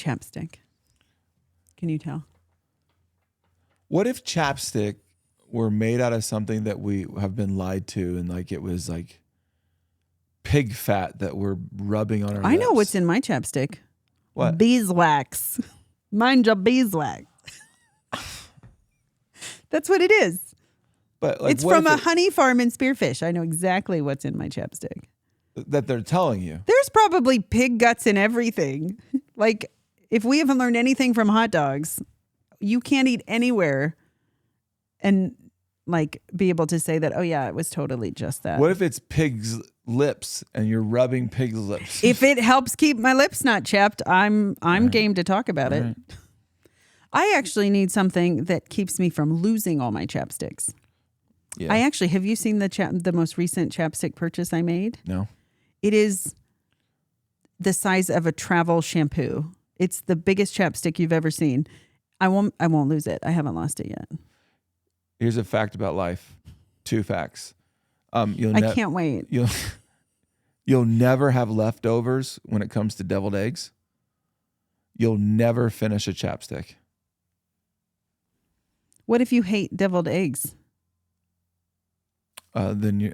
chapstick. Can you tell? What if chapstick were made out of something that we have been lied to, and like it was like pig fat that we're rubbing on our I know lips? what's in my chapstick. What? Beeswax. Mine's a beeswax. That's what it is. But like, it's from a honey farm in Spearfish. I know exactly what's in my chapstick. That they're telling you. There's probably pig guts in everything. Like, if we haven't learned anything from hot dogs, you can't eat anywhere and like be able to say that, oh yeah, it was totally just that. What if it's pig's lips and you're rubbing pig's lips? If it helps keep my lips not chapped, I'm game to talk about it. Right. I actually need something that keeps me from losing all my chapsticks. Yeah. Have you seen the most recent chapstick purchase I made? No. It is the size of a travel shampoo. It's the biggest chapstick you've ever seen. I won't lose it. I haven't lost it yet. Here's a fact about life. 2 facts. I can't wait. You'll never have leftovers when it comes to deviled eggs. You'll never finish a chapstick. What if you hate deviled eggs? Then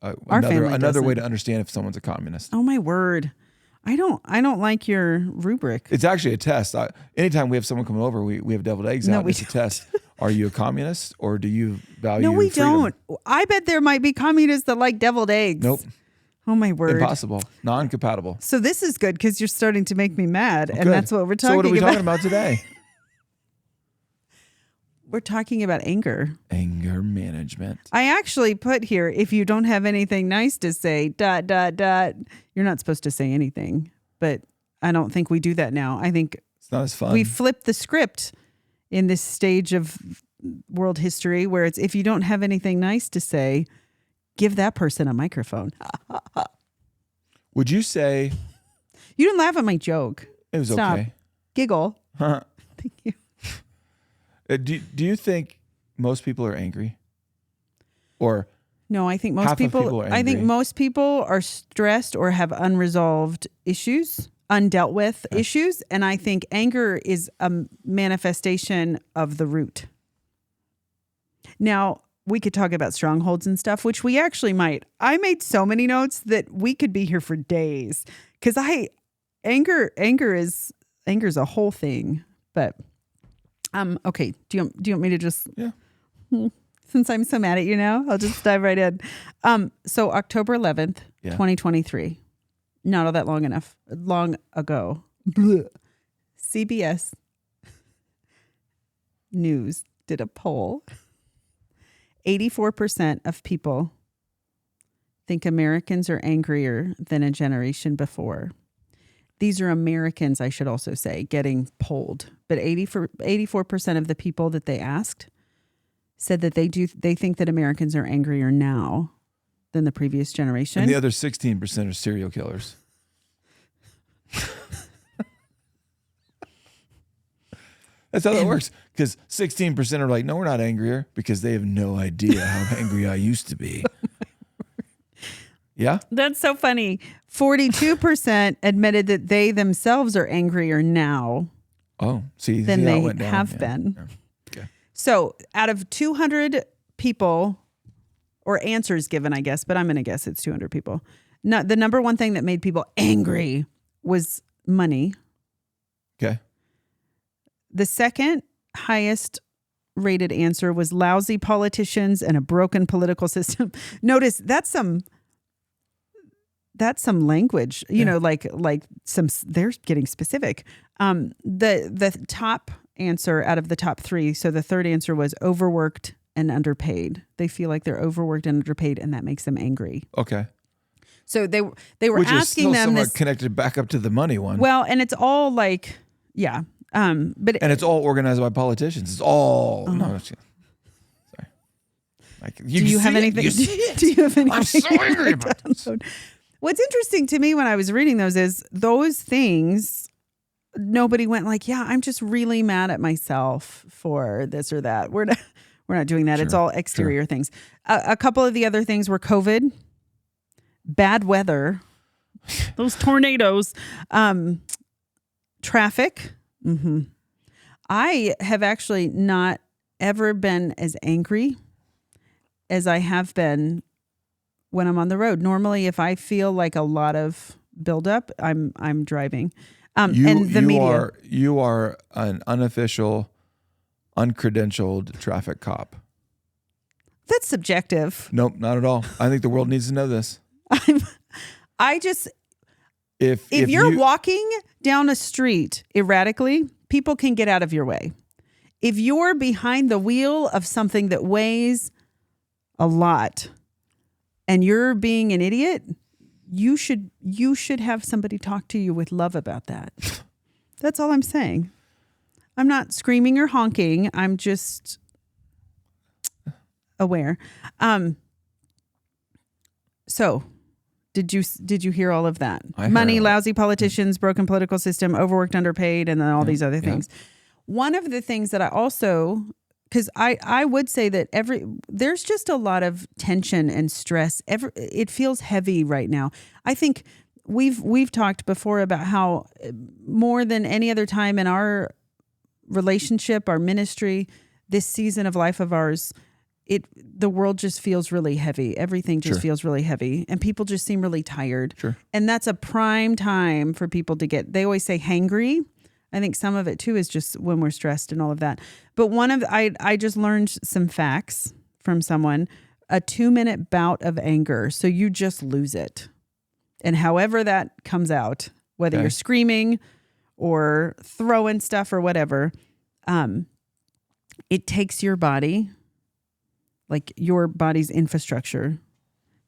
another way to understand if someone's a communist. Oh my word. I don't like your rubric. It's actually a test. Anytime we have someone come over, we have deviled eggs out. It's a test. Are you a communist or do you value freedom? No, we don't. I bet there might be communists that like deviled eggs. Nope. Oh my word. Impossible. Non-compatible. So this is good because you're starting to make me mad, and that's what we're talking about. So what are we talking about today? We're talking about anger. Anger management. I actually put here, if you don't have anything nice to say, ... You're not supposed to say anything, but I don't think we do that now. I think it's not as fun. We flip the script in this stage of world history where it's, if you don't have anything nice to say, give that person a microphone. Would you say... You didn't laugh at my joke. It was Stop. Okay. Giggle. Thank you. Do you think most people are angry? Or no, I think most people are stressed or have unresolved issues, undealt with issues, and I think anger is a manifestation of the root. Now, we could talk about strongholds and stuff, which we actually might. I made so many notes that we could be here for days because anger is a whole thing, but. Okay. Do you want me to just? Yeah. Since I'm so mad at you now, I'll just dive right in. So October 11th, 2023, not all that long ago. CBS News did a poll. 84% of people think Americans are angrier than a generation before. These are Americans, I should also say, getting polled. But 84% of the people that they asked said that they think that Americans are angrier now than the previous generation. And the other 16% are serial killers. That's how that works. Because 16% are like, no, we're not angrier because they have no idea how angry I used to be. Yeah? That's so funny. 42% admitted that they themselves are angrier now than they have been. Yeah. Okay. So out of 200 people, or answers given, I guess, but I'm going to guess it's 200 people. No, the number one thing that made people angry was money. Okay. The second highest rated answer was lousy politicians and a broken political system. Notice that's some language, you know, like some, they're getting specific. The top answer out of the top 3. So the third answer was overworked and underpaid. They feel like they're overworked and underpaid, and that makes them angry. Okay. So they were Which asking is still them somewhat connected back up to the money one. Well, and it's all like, yeah. And it's all organized by politicians. It's all, no, sorry. Like, do you have anything? Do you have anything? I'm so angry about this. What's interesting to me when I was reading those is those things, nobody went like, yeah, I'm just really mad at myself for this or that. We're not doing that. Sure, it's all exterior things. A couple of the other things were COVID, bad weather, those tornadoes, Traffic. I have actually not ever been as angry as I have been when I'm on the road. Normally, if I feel like a lot of buildup, I'm driving. And the media. You are an unofficial, uncredentialed traffic cop. That's subjective. Nope, not at all. I think the world needs to know this. If you're walking down a street erratically, people can get out of your way. If you're behind the wheel of something that weighs a lot and you're being an idiot, you should have somebody talk to you with love about that. That's all I'm saying. I'm not screaming or honking. I'm just aware. So did you hear all of that? Money, lousy politicians, broken political system, overworked, underpaid, and then all these other things. One of the things that I also, because I would say that there's just a lot of tension and stress. It feels heavy right now. I think we've talked before about how more than any other time in our relationship, our ministry, this season of life of ours, the world just feels really heavy. Everything just feels really heavy, and people just seem really tired. Sure. And that's a prime time for people to get. They always say hangry. I think some of it too is just when we're stressed and all of that. But I just learned some facts from someone. A 2-minute bout of anger, so you just lose it, and however that comes out, whether you're screaming or throwing stuff or whatever, it takes your body, like your body's infrastructure,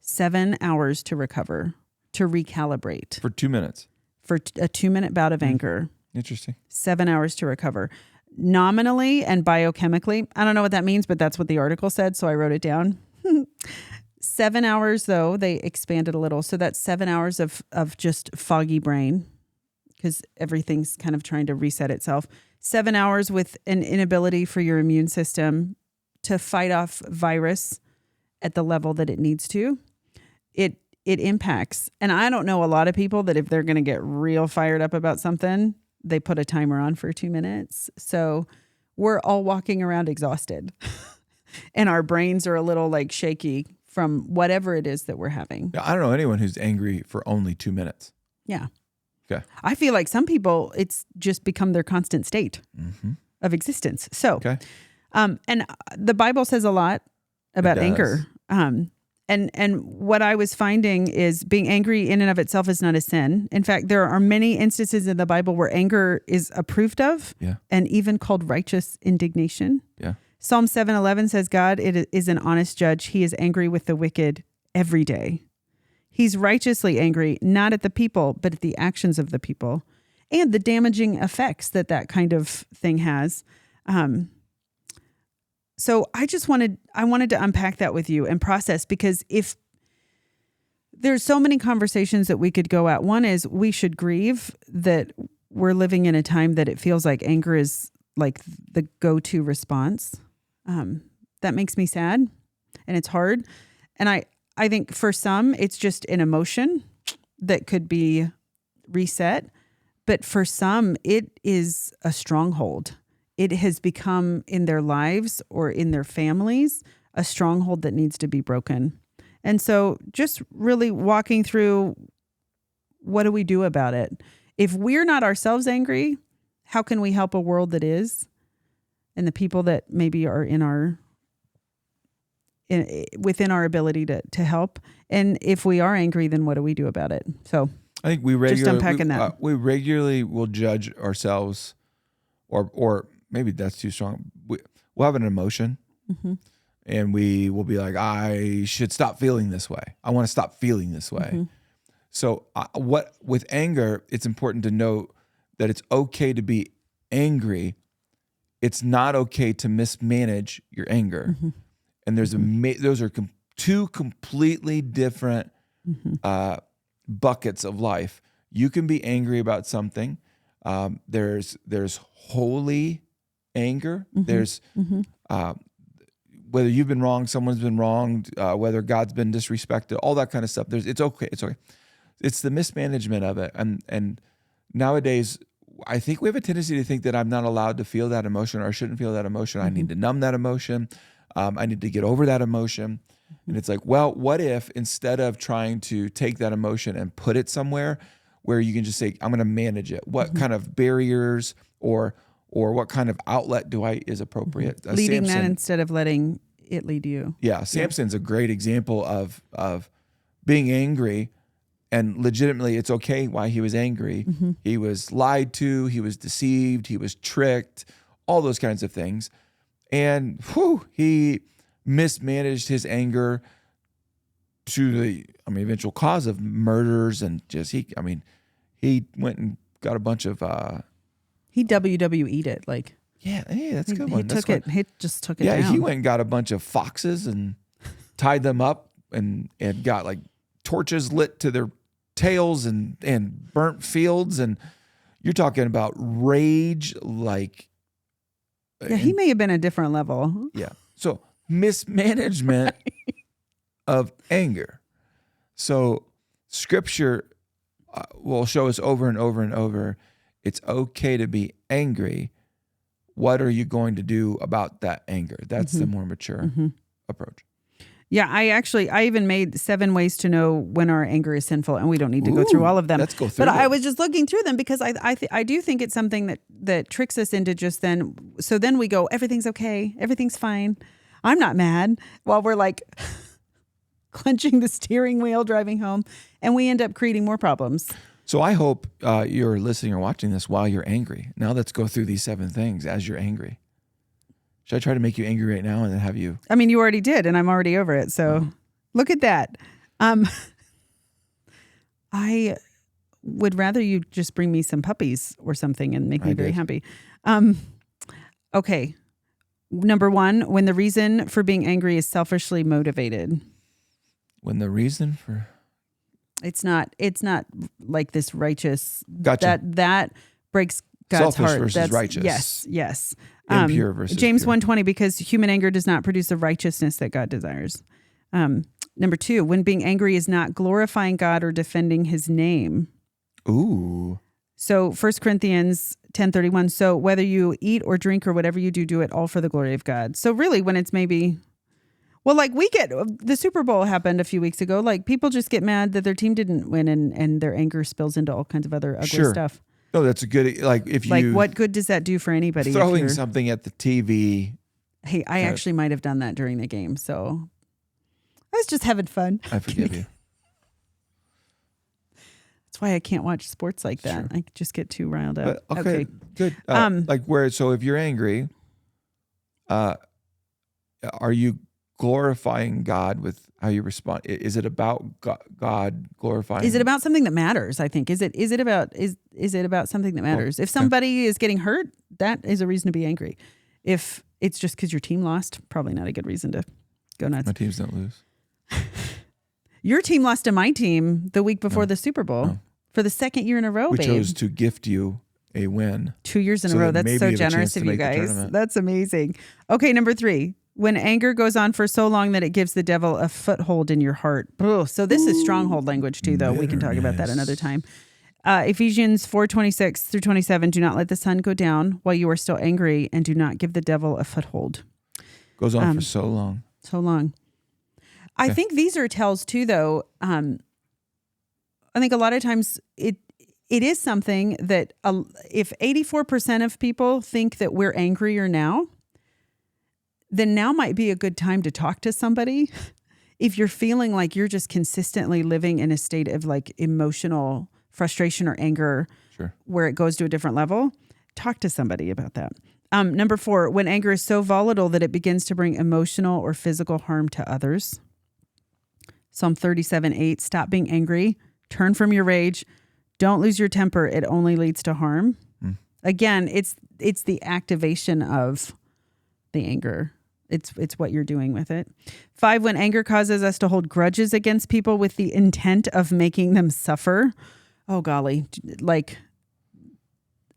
7 hours to recover, to recalibrate. For 2 minutes. For a 2-minute bout of anger. Interesting. 7 hours to recover. Nominally and biochemically, I don't know what that means, but that's what the article said, so I wrote it down. 7 hours, though, they expanded a little. So that's 7 hours of just foggy brain, because everything's kind of trying to reset itself. 7 hours with an inability for your immune system to fight off virus at the level that it needs to. It impacts. And I don't know a lot of people that if they're going to get real fired up about something, they put a timer on for 2 minutes. So we're all walking around exhausted and our brains are a little like shaky from whatever it is that we're having. Yeah, I don't know anyone who's angry for only 2 minutes. Yeah. Okay. I feel like some people, it's just become their constant state of existence. So, and the Bible says a lot about anger. And what I was finding is being angry in and of itself is not a sin. In fact, there are many instances in the Bible where anger is approved of and even called righteous indignation. Yeah. Psalm 7:11 says, God is an honest judge. He is angry with the wicked every day. He's righteously angry, not at the people, but at the actions of the people and the damaging effects that kind of thing has. So I wanted to unpack that with you and process, because if there's so many conversations that we could go at. One is we should grieve that we're living in a time that it feels like anger is like the go-to response. That makes me sad and it's hard. And I think for some, it's just an emotion that could be reset. But for some, it is a stronghold. It has become in their lives or in their families a stronghold that needs to be broken. And so just really walking through, what do we do about it? If we're not ourselves angry, how can we help a world that is? And the people that maybe are within our ability to help. And if we are angry, then what do we do about it? So I think we regularly will judge ourselves, or maybe that's too strong. We'll have an emotion, and we will be like, I should stop feeling this way. I want to stop feeling this way. So with anger, it's important to note that it's okay to be angry. It's not okay to mismanage your anger. And those are two completely different buckets of life. You can be angry about something. There's holy anger. There's whether you've been wronged, someone's been wronged, whether God's been disrespected, all that kind of stuff. It's okay. It's okay. It's the mismanagement of it. And nowadays, I think we have a tendency to think that I'm not allowed to feel that emotion, or I shouldn't feel that emotion. I need to numb that emotion. I need to get over that emotion. And it's like, well, what if instead of trying to take that emotion and put it somewhere where you can just say, I'm going to manage it. What kind of barriers or what kind of outlet is appropriate? Leading that instead of letting it lead you. Yeah. Samson's a great example of being angry, and legitimately it's okay why he was angry. He was lied to, he was deceived, he was tricked, all those kinds of things. And he mismanaged his anger to the eventual cause of murders, and he went and got a bunch of he WWE'd it, like that's a good one. He just took it down. Yeah, he went and got a bunch of foxes and tied them up and got like torches lit to their tails and burnt fields, and you're talking about rage, like he may have been a different level. Yeah. So mismanagement of anger. So Scripture will show us over and over and over, it's okay to be angry. What are you going to do about that anger? That's the more mature approach. Yeah, I even made 7 ways to know when our anger is sinful, and we don't need to go through all of them. Let's go through But them. I was just looking through them because I do think it's something that tricks us into just then. So then we go, everything's okay, everything's fine, I'm not mad, while we're like clenching the steering wheel driving home, and we end up creating more problems. So I hope you're listening or watching this while you're angry. Now let's go through these 7 things as you're angry. Should I try to make you angry right now and then have you? I mean, you already did, and I'm already over it. So look at that. I would rather you just bring me some puppies or something and make me very happy. Okay. Number 1, when the reason for being angry is selfishly motivated. When the reason for... It's not like this righteous. Gotcha. That breaks God's Selfish heart. versus righteous. Yes. Impure versus James pure. 1:20, because human anger does not produce the righteousness that God desires. Number 2, when being angry is not glorifying God or defending his name. Ooh. So 1 Corinthians 10:31. So whether you eat or drink or whatever you do, do it all for the glory of God. So really, when it's maybe, well, like the Super Bowl happened a few weeks ago. Like people just get mad that their team didn't win, and their anger spills into all kinds of other ugly stuff. No, that's a good, like if you... Like what good does that do for anybody? Throwing something at the TV. Hey, I actually might have done that during the game. So I was just having fun. I forgive you. That's why I can't watch sports like that. Sure. I just get too riled up. But, okay, good. So if you're angry, are you glorifying God with how you respond? Is it about God glorifying? Is it about something that matters? I think. Is it about something that matters? If somebody is getting hurt, that is a reason to be angry. If it's just because your team lost, probably not a good reason to go nuts. My teams don't lose. Your team lost to my team the week before the Super Bowl for the 2nd year in a row. We chose to gift you a win 2 years in a row. That's so generous of you guys. That's amazing. Okay, number 3. When anger goes on for so long that it gives the devil a foothold in your heart. Ugh, so this is stronghold language too, though. We can talk about that another time. Ephesians 4:26-27. Do not let the sun go down while you are still angry, and do not give the devil a foothold. Goes on for so long. So long. I think these are tells too, though. I think a lot of times it is something that if 84% of people think that we're angrier now, then now might be a good time to talk to somebody. If you're feeling like you're just consistently living in a state of like emotional frustration or anger, where it goes to a different level, talk to somebody about that. Number 4, when anger is so volatile that it begins to bring emotional or physical harm to others. Psalm 37:8, stop being angry, turn from your rage, don't lose your temper, it only leads to harm. Again, it's the activation of the anger. It's what you're doing with it. 5, when anger causes us to hold grudges against people with the intent of making them suffer. Oh, golly. Like,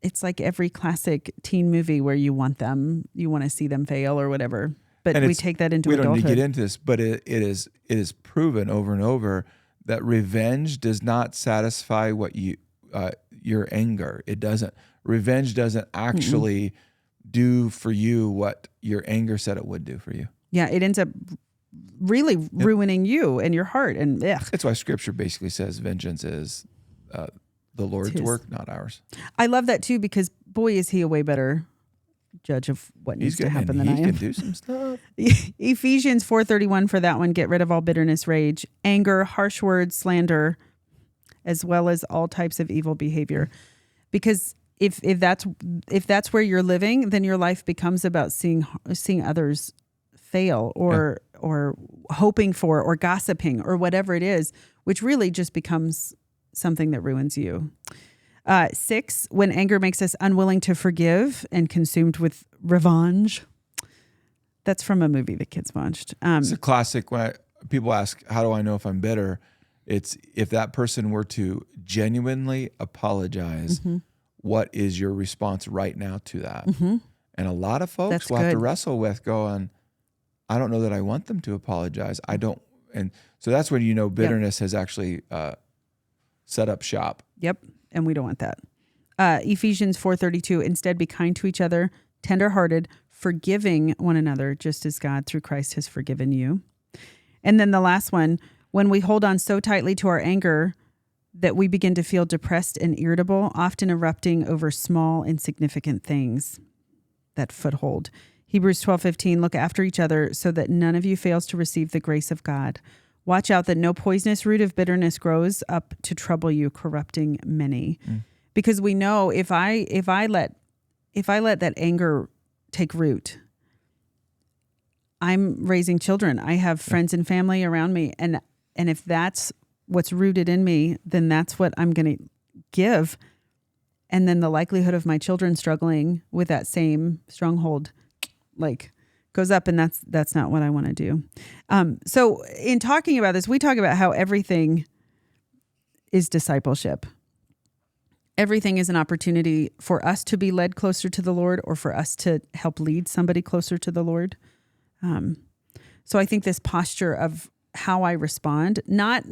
it's like every classic teen movie where you want to see them fail or whatever. But we take that into adulthood. We don't need to get into this, but it is proven over and over that revenge does not satisfy what you your anger. It doesn't. Revenge doesn't actually do for you what your anger said it would do for you. Yeah, it ends up really ruining you and your heart. And that's why Scripture basically says vengeance is the Lord's work, not ours. I love that too, because boy, is he a way better judge of what needs to happen than I am. He can do some stuff. Ephesians 4:31 for that one. Get rid of all bitterness, rage, anger, harsh words, slander, as well as all types of evil behavior. Because if that's where you're living, then your life becomes about seeing others fail or hoping for or gossiping or whatever it is, which really just becomes something that ruins you. 6, when anger makes us unwilling to forgive and consumed with revenge. That's from a movie the kids watched. It's a classic. When people ask, how do I know if I'm bitter? It's if that person were to genuinely apologize, what is your response right now to that? And a lot of folks will have to wrestle with going, I don't know that I want them to apologize. I don't. And so that's when bitterness has actually set up shop. Yep. And we don't want that. Ephesians 4:32, instead be kind to each other, tenderhearted, forgiving one another, just as God through Christ has forgiven you. And then the last one, when we hold on so tightly to our anger that we begin to feel depressed and irritable, often erupting over small, insignificant things. That foothold. Hebrews 12:15, look after each other so that none of you fails to receive the grace of God. Watch out that no poisonous root of bitterness grows up to trouble you, corrupting many. Because we know if I let that anger take root, I'm raising children. I have friends and family around me, and if that's what's rooted in me, then that's what I'm going to give. And then the likelihood of my children struggling with that same stronghold, goes up, and that's not what I want to do. So in talking about this, we talk about how everything is discipleship. Everything is an opportunity for us to be led closer to the Lord or for us to help lead somebody closer to the Lord. So I think this posture of how I respond, not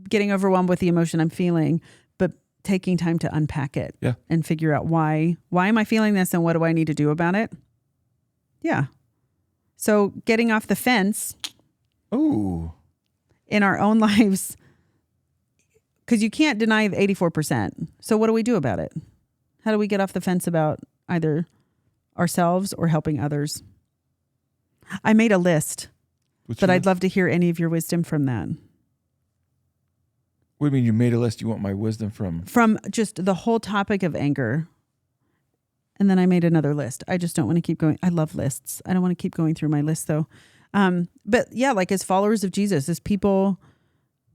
getting overwhelmed with the emotion I'm feeling, but taking time to unpack it and figure out why am I feeling this and what do I need to do about it? Yeah. So getting off the fence in our own lives, because you can't deny the 84%. So what do we do about it? How do we get off the fence about either ourselves or helping others? I made a list, but I'd love to hear any of your wisdom from that. What do you mean you made a list? You want my wisdom from? From just the whole topic of anger. And then I made another list. I just don't want to keep going. I love lists. I don't want to keep going through my list though. But yeah, as followers of Jesus, as people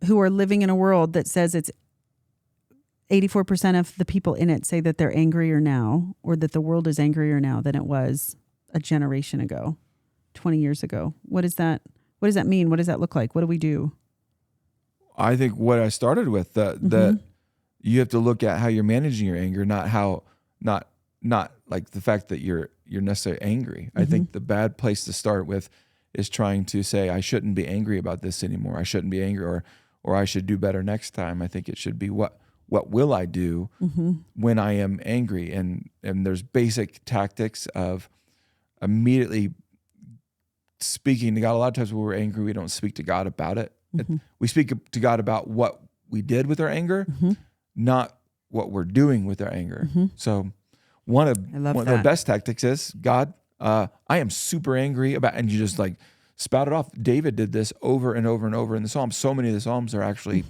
who are living in a world that says it's 84% of the people in it say that they're angrier now, or that the world is angrier now than it was a generation ago, 20 years ago. What does that mean? What does that look like? What do we do? I think what I started with, that you have to look at how you're managing your anger, not like the fact that you're necessarily angry. I think the bad place to start with is trying to say, I shouldn't be angry about this anymore. I shouldn't be angry, or I should do better next time. I think it should be what will I do when I am angry? And there's basic tactics of immediately speaking to God. A lot of times when we're angry, we don't speak to God about it. We speak to God about what we did with our anger, not what we're doing with our anger. So one of the best tactics is, God, I am super angry about, and you just spout it off. David did this over and over and over in the Psalms. So many of the Psalms are actually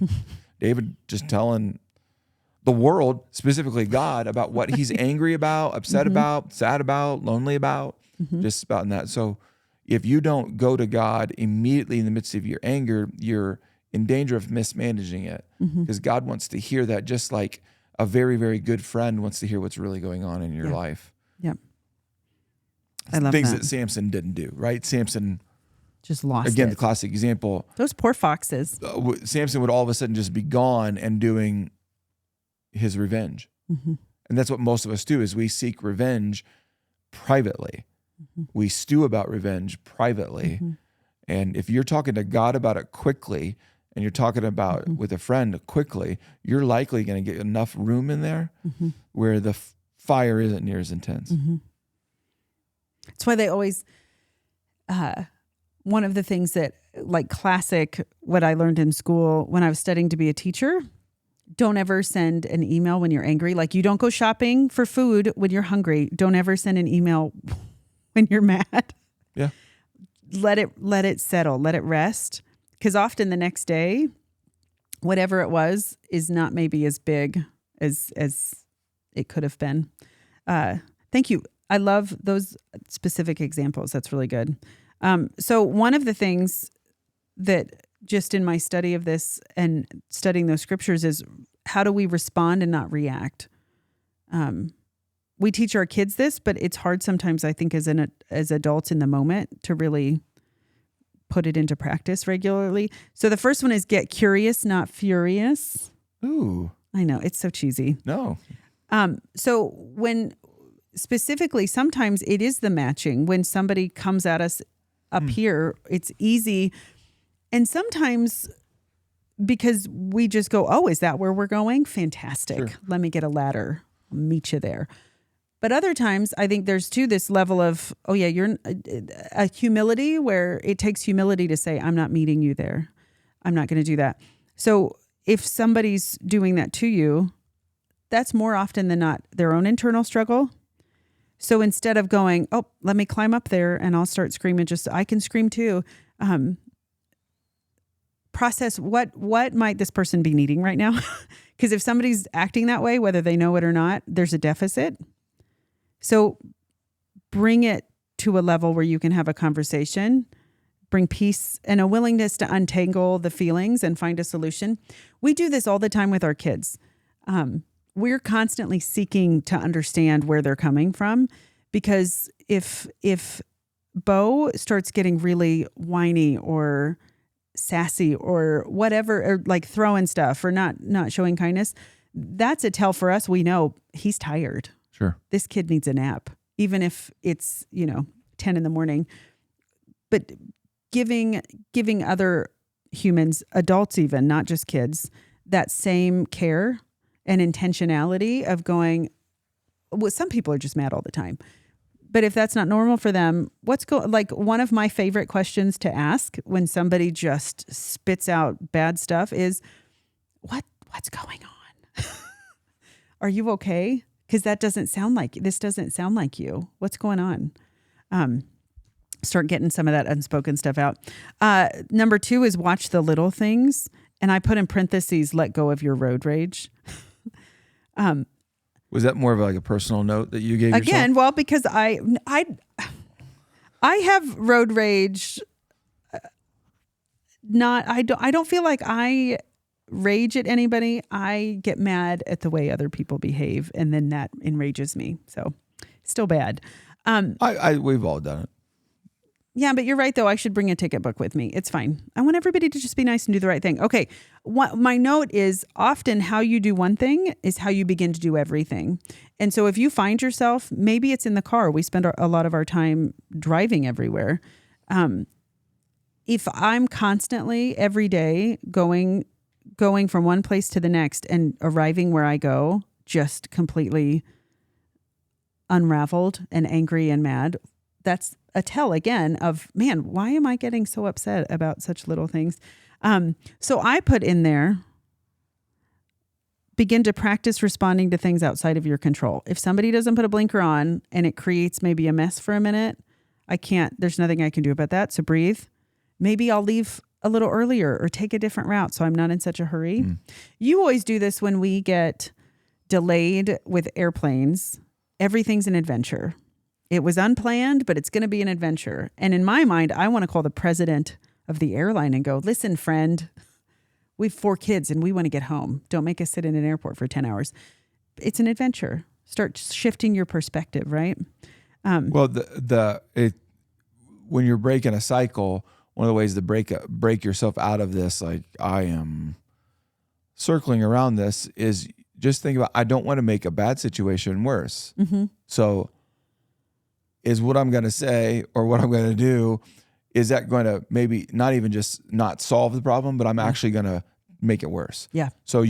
David just telling the world, specifically God, about what he's angry about, upset about, sad about, lonely about, just about that. So if you don't go to God immediately in the midst of your anger, you're in danger of mismanaging it, because God wants to hear that, just like a very, very good friend wants to hear what's really going on in your life. Yep. I love things that Samson didn't do, right? Samson just lost again, it. the classic example. Those poor foxes. Samson would all of a sudden just be gone and doing his revenge. And that's what most of us do, is we seek revenge privately. We stew about revenge privately. And if you're talking to God about it quickly and you're talking about with a friend quickly, you're likely going to get enough room in there where the fire isn't near as intense. That's why they always, one of the things that like classic, what I learned in school when I was studying to be a teacher, don't ever send an email when you're angry. Like you don't go shopping for food when you're hungry. Don't ever send an email when you're mad. Yeah. Let it settle, let it rest. Because often the next day, whatever it was is not maybe as big as it could have been. Thank you. I love those specific examples. That's really good. So one of the things that just in my study of this and studying those scriptures is how do we respond and not react? We teach our kids this, but it's hard sometimes, I think, as adults in the moment to really put it into practice regularly. So the first one is get curious, not furious. Ooh. I know, it's so cheesy. No. So when specifically, sometimes it is the matching. When somebody comes at us up here, it's easy. And sometimes because we just go, oh, is that where we're going? Fantastic. Sure. Let me get a ladder. I'll meet you there. But other times, I think there's too this level of, oh yeah, you're a humility where it takes humility to say, I'm not meeting you there. I'm not going to do that. So if somebody's doing that to you, that's more often than not their own internal struggle. So instead of going, oh, let me climb up there and I'll start screaming, just I can scream too. Process what might this person be needing right now? Because if somebody's acting that way, whether they know it or not, there's a deficit. So bring it to a level where you can have a conversation, bring peace and a willingness to untangle the feelings and find a solution. We do this all the time with our kids. We're constantly seeking to understand where they're coming from, because if Bo starts getting really whiny or sassy or whatever, or like throwing stuff or not showing kindness, that's a tell for us. We know he's tired. Sure. This kid needs a nap, even if it's, 10 a.m. But giving other humans, adults even, not just kids, that same care and intentionality of going, well, some people are just mad all the time. But if that's not normal for them, like one of my favorite questions to ask when somebody just spits out bad stuff is, what's going on? Are you okay? Because this doesn't sound like you. What's going on? Start getting some of that unspoken stuff out. Number 2 is watch the little things. And I put in parentheses, let go of your road rage. Was that more of like a personal note that you gave yourself? Again, well, because I have road rage. I don't feel like I rage at anybody. I get mad at the way other people behave, and then that enrages me. So, still bad. We've all done it. Yeah, but you're right, though. I should bring a ticket book with me. It's fine. I want everybody to just be nice and do the right thing. Okay. My note is often how you do one thing is how you begin to do everything. And so if you find yourself, maybe it's in the car. We spend a lot of our time driving everywhere. If I'm constantly every day going from one place to the next and arriving where I go, just completely unraveled and angry and mad, that's a tell again of, man, why am I getting so upset about such little things? So I put in there, begin to practice responding to things outside of your control. If somebody doesn't put a blinker on and it creates maybe a mess for a minute, there's nothing I can do about that. So breathe. Maybe I'll leave a little earlier or take a different route so I'm not in such a hurry. You always do this when we get delayed with airplanes. Everything's an adventure. It was unplanned, but it's going to be an adventure. And in my mind, I want to call the president of the airline and go, listen, friend, we have 4 kids and we want to get home. Don't make us sit in an airport for 10 hours. It's an adventure. Start shifting your perspective, right? Well, when you're breaking a cycle, one of the ways to break yourself out of this, like I am circling around this, is just think about, I don't want to make a bad situation worse. So is what I'm going to say or what I'm going to do is that going to maybe not even just not solve the problem, but I'm actually going to make it worse. Yeah. So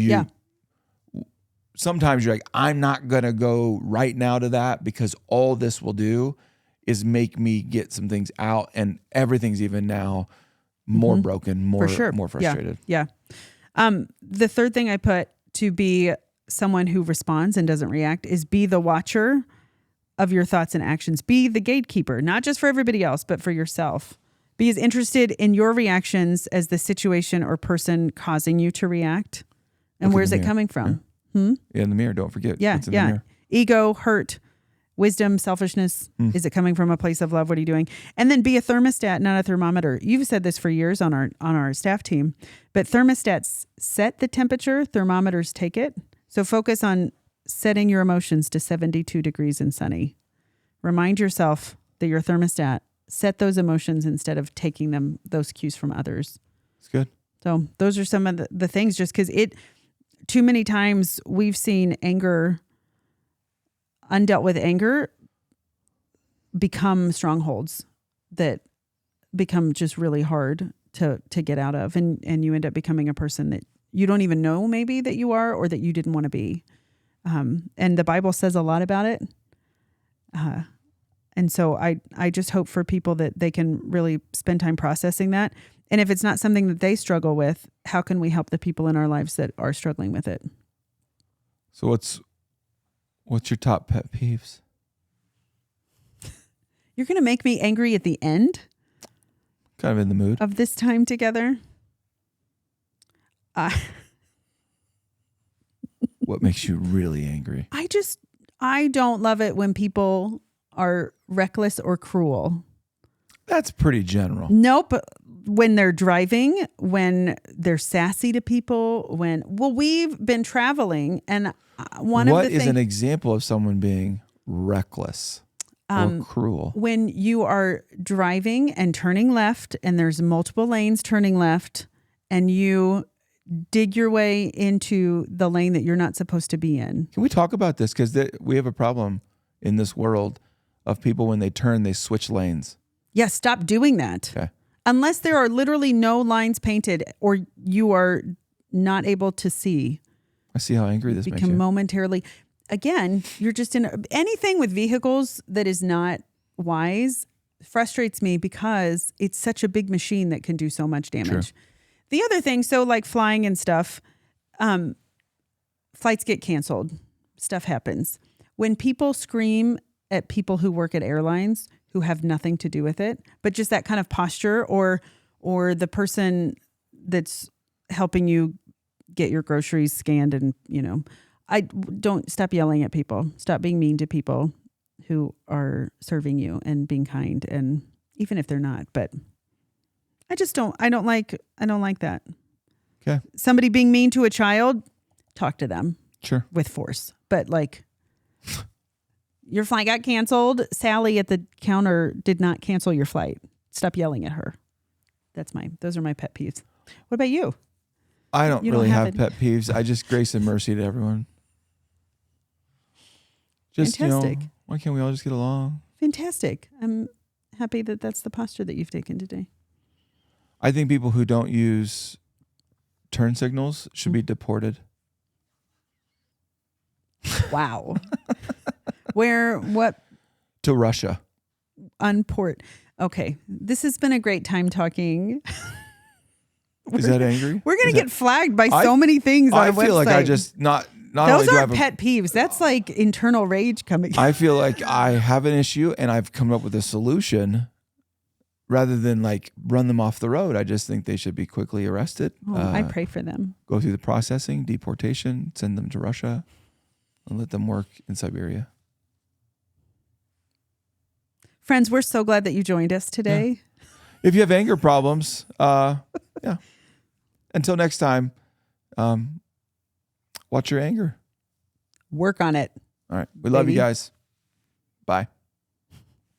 sometimes you're like, I'm not going to go right now to that because all this will do is make me get some things out, and everything's even now more broken, more frustrated. Yeah. The third thing I put to be someone who responds and doesn't react is be the watcher of your thoughts and actions. Be the gatekeeper, not just for everybody else, but for yourself. Be as interested in your reactions as the situation or person causing you to react. And where's it coming from? Yeah. In the mirror, don't forget. Yeah, what's in the mirror. Ego, hurt, wisdom, selfishness. Is it coming from a place of love? What are you doing? And then be a thermostat, not a thermometer. You've said this for years on our staff team, but thermostats set the temperature, thermometers take it. So focus on setting your emotions to 72 degrees and sunny. Remind yourself that you're a thermostat. Set those emotions instead of taking those cues from others. It's good. So those are some of the things, just because too many times we've seen undealt with anger become strongholds that become just really hard to get out of. And you end up becoming a person that you don't even know maybe that you are, or that you didn't want to be. And the Bible says a lot about it. And so I just hope for people that they can really spend time processing that. And if it's not something that they struggle with, how can we help the people in our lives that are struggling with it? So what's your top pet peeves? You're going to make me angry at the end? Kind of in the mood. Of this time together? What makes you really angry? I don't love it when people are reckless or cruel. That's pretty general. Nope. When they're driving, when they're sassy to people, we've been traveling, and what is an example of someone being reckless or cruel? When you are driving and turning left, and there's multiple lanes turning left, and you dig your way into the lane that you're not supposed to be in. Can we talk about this? Because we have a problem in this world of people, when they turn, they switch lanes. Yeah, stop doing that. Okay. Unless there are literally no lines painted, or you are not able to see. I see how angry this makes you. Become momentarily. Again, you're just in anything with vehicles that is not wise frustrates me, because it's such a big machine that can do so much damage. Sure. The other thing, so like flying and stuff, flights get canceled. Stuff happens. When people scream at people who work at airlines who have nothing to do with it, but just that kind of posture, or the person that's helping you get your groceries scanned, and I don't stop yelling at people. Stop being mean to people who are serving you and being kind, and even if they're not. But I don't like that. Okay. Somebody being mean to a child, talk to them. Sure. With force. But like, your flight got canceled. Sally at the counter did not cancel your flight. Stop yelling at her. Those are my pet peeves. What about you? I don't really have pet peeves. I just grace and mercy to everyone. Just, fantastic. Why can't we all just get along? Fantastic. I'm happy that that's the posture that you've taken today. I think people who don't use turn signals should be deported. Wow. What? To Russia. Unport. Okay. This has been a great time talking. Is that angry? We're going to get flagged by so many things on the website. I feel like I just not those aren't pet peeves. That's like internal rage coming. I feel like I have an issue and I've come up with a solution rather than like run them off the road. I just think they should be quickly arrested. I pray for them. Go through the processing, deportation, send them to Russia, and let them work in Siberia. Friends, we're so glad that you joined us today. Yeah. If you have anger problems, yeah. Until next time, watch your anger. Work on it. All right. We love you guys. Bye.